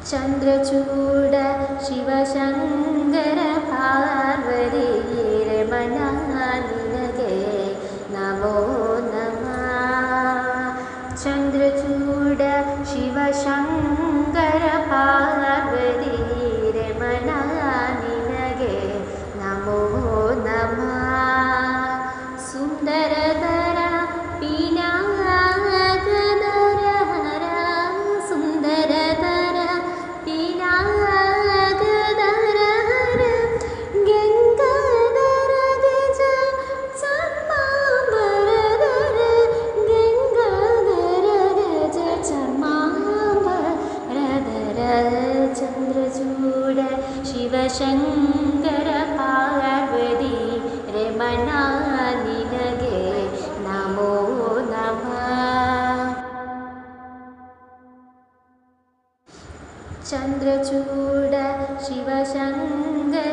ಚಂದ್ರಚೂಡ ಶಿವಶಂಕರ ಪಾರ್ವತಿ ರಮಣ ನಿನಗೆ ನಮೋ ನಮಃ. ಚಂದ್ರಚೂಡ ಶಿವಶಂಕರ ಪಾರ್ವತಿ ರಮಣ ನಿನಗೆ ನಮೋ ನಮಃ. ಸುಂದರತರ ಪಿನಾಕದರ ಹರ ಸುಂದರತರ ಪಿನಾಕದರ ಹರ ಗಂಗಾಧರ ಗಜ ಚರ್ಮಾಂಬರಧರ ಗಂಗಾಧರ ಗಜ ಚರ್ಮಾಂಬರಧರ. ಚಂದ್ರಚೂಡ ಶಿವಶಂಕರ ಪಾರ್ವತಿ ರಮಣ ನಿನಗೆ ನಮೋ ನಮಃ. ಚಂದ್ರಚೂಡ ಶಿವಶಂಕರ